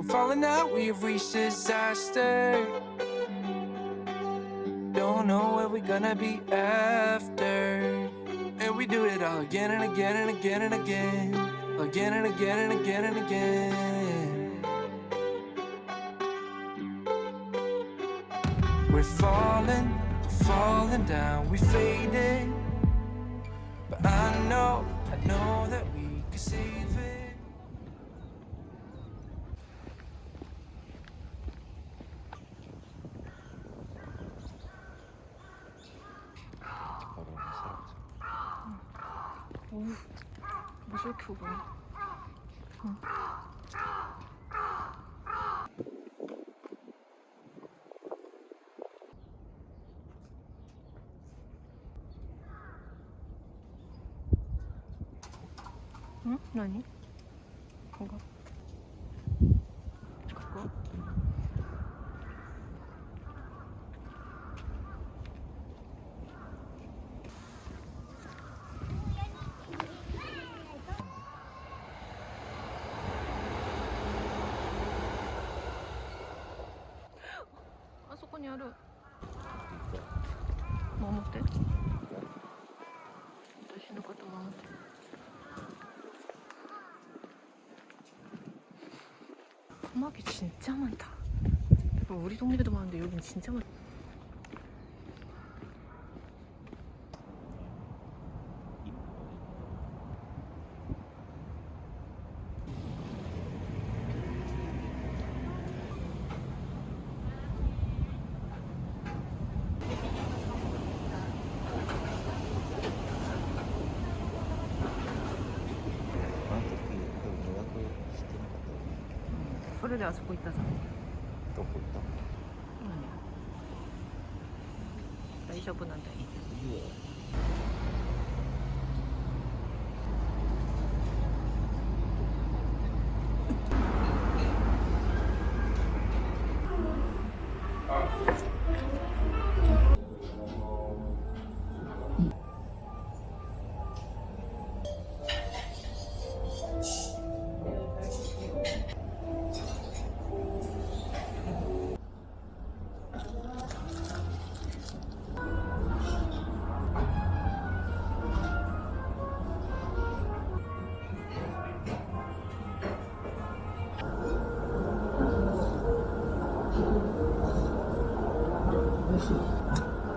falling out, we've reached disaster. Don't know where we're gonna be after. And we do it all again and again and again and again. Again and again and again and again. We're falling, falling down, we faded. But I know that we can save it. 왜 저렇게 울어? 응?何? 그거? 그거?あそこにある。守って。私のこと守って。까마귀 진짜 많다. 우리 동네에도 많은데 여긴 진짜 많다.それであそこ行ったさ。どこ行った？大丈夫なんだよ。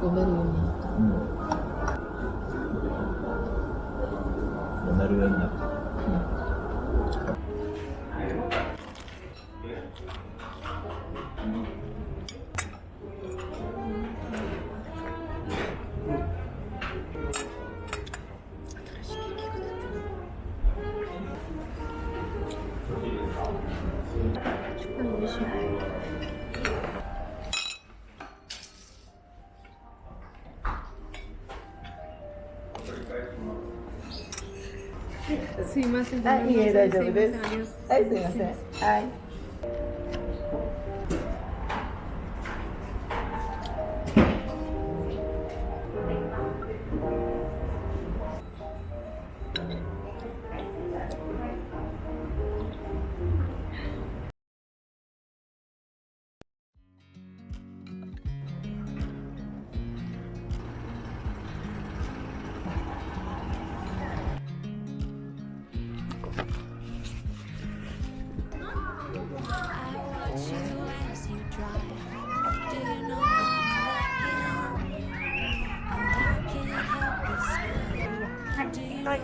読めるようになった。読めるようになった。美味しい。すいません。はい、いえ、大丈夫です。はい、すいません。はい。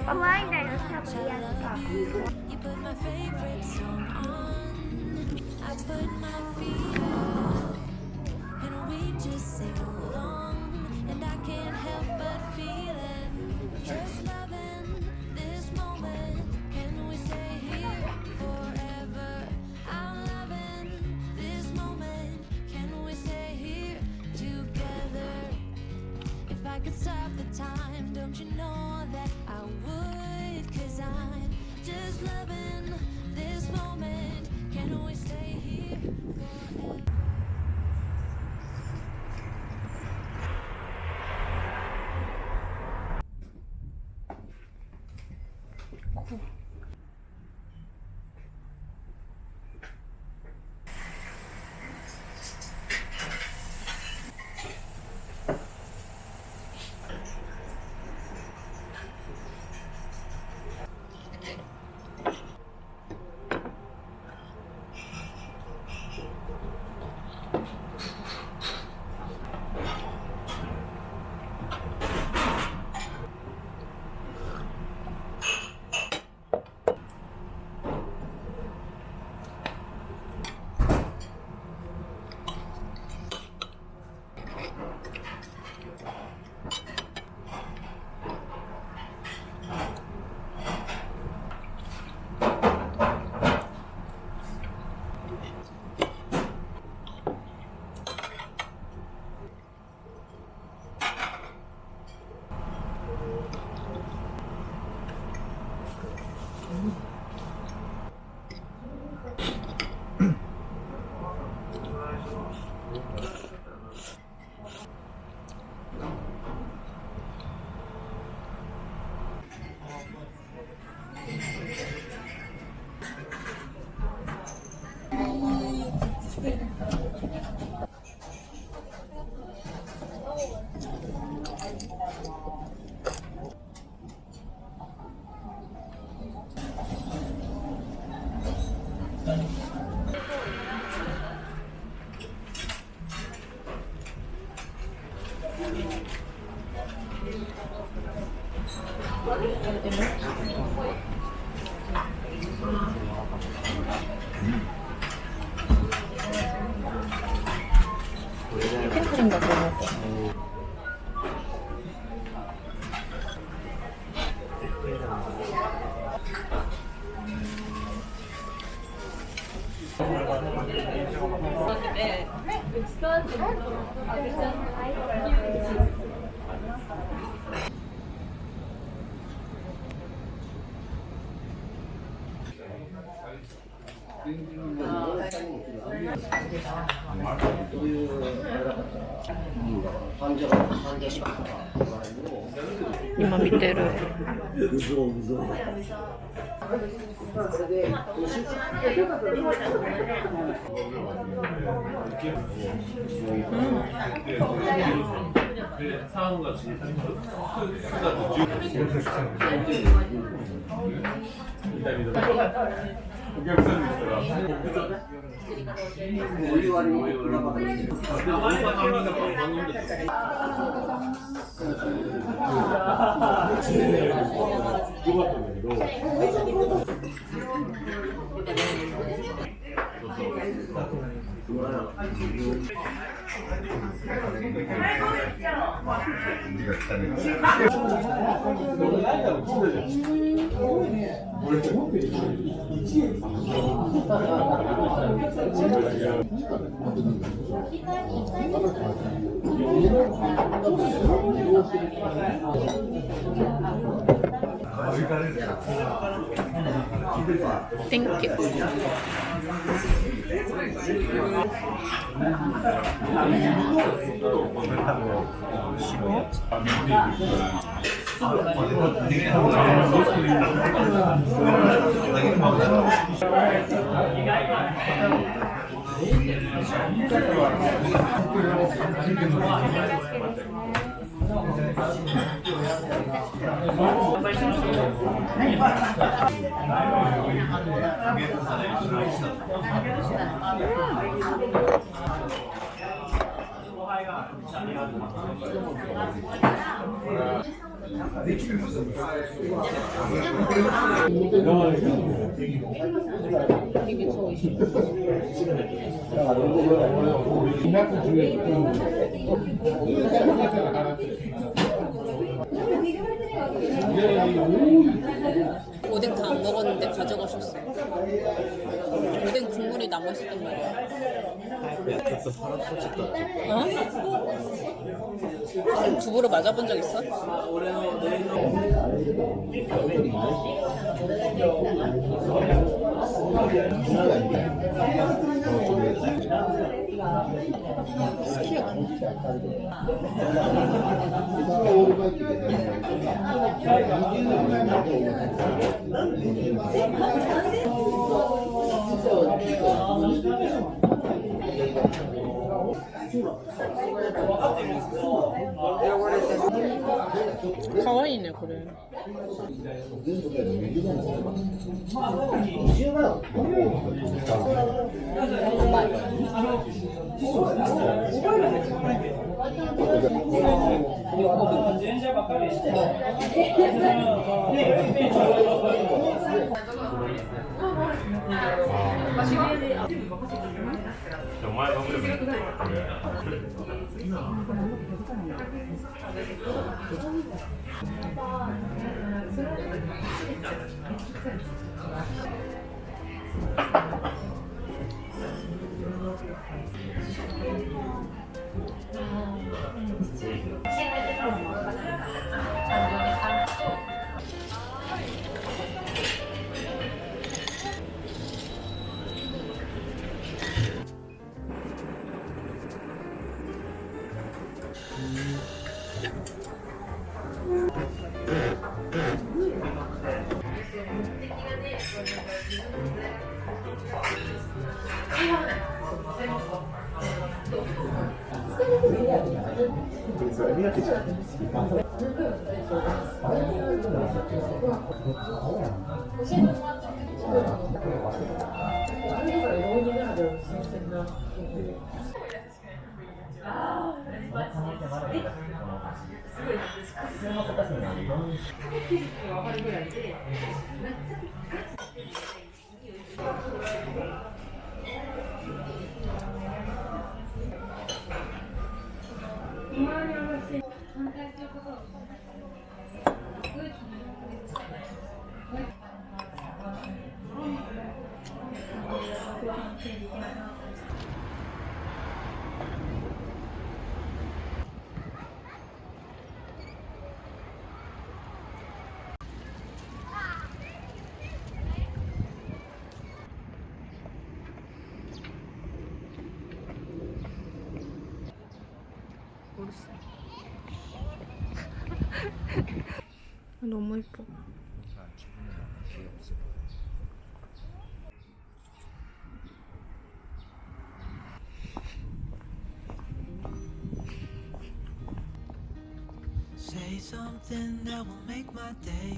怖いんだよ、サブやった。I could stop the time, don't you know that I would? 'Cause I'm just loving this moment. Can we stay here forever? 핑크인가 그런 거.今見てる。Thank you. 오뎅 다 안 먹었는데 가져가셨어. 오뎅 국물이 남아있었단 말이야. 어? 두부를 맞아본 적 있어? 스키야. 가와이네 그래. 정말 너무 모르겠어. 너무 예뻐. Say something that will make my day.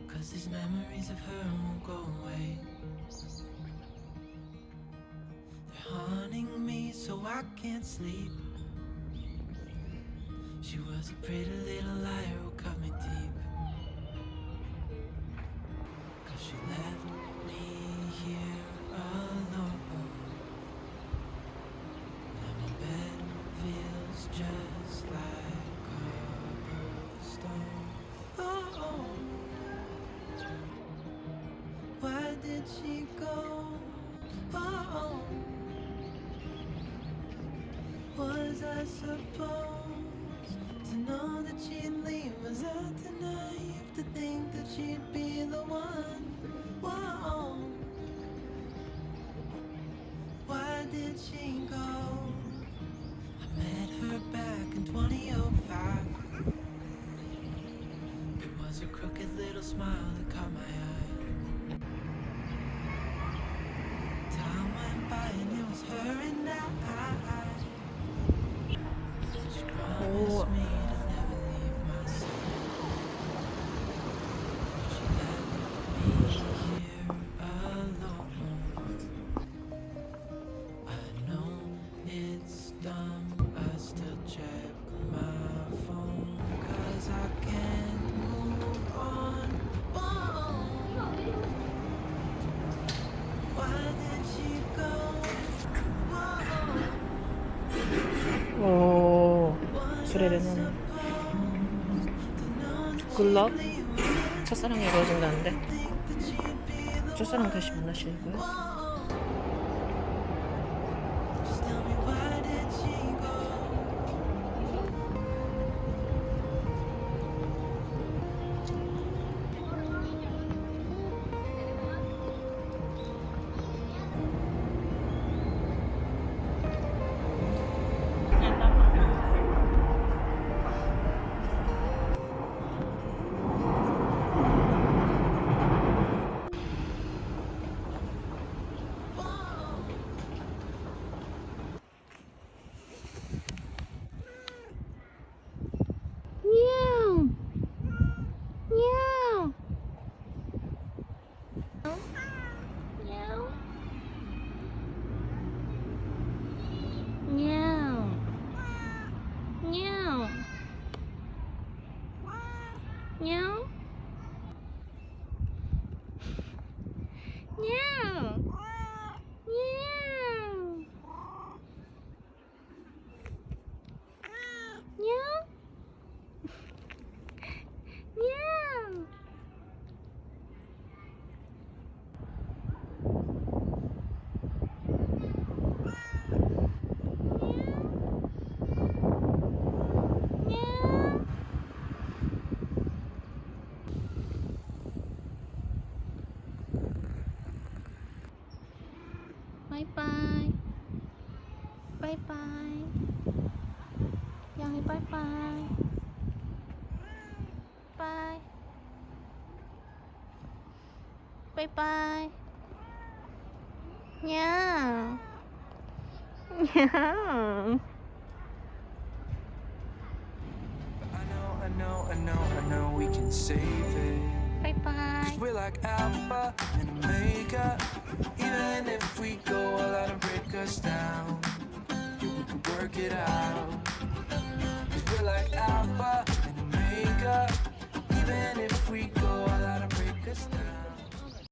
Cause these memories of her won't go away. They're haunting me so I can't sleep. She was a pretty little liar who cut me deep. Cause she left me here alone. Now my bed feels just like cobblestone. Oh, why did she go? Oh, was I supposed to know that she'd leave? Was I too naive to think that she'd be the one? Whoa, why did she go? I met her back in 2005. It was a crooked little smile that caught my eye. Time went by and it was her and I. She promised me to never leave my side. She left me here alone. I know it's dumb, I still check my phone. Cause I can't move on. Whoa. Why did she go? 오, 그래는 굿럭? 첫사랑이 이루어진다는데 첫사랑 다시 만나시는 거예요? Just tell me why did she go? 바이바이. 바이바이. 양이 바이바이. 바이. 바이바이. 냥. 냥. I know we can save it. 바이바이. We're like alpha and omega. Even if we go all out and break us down, yeah, we can work it out.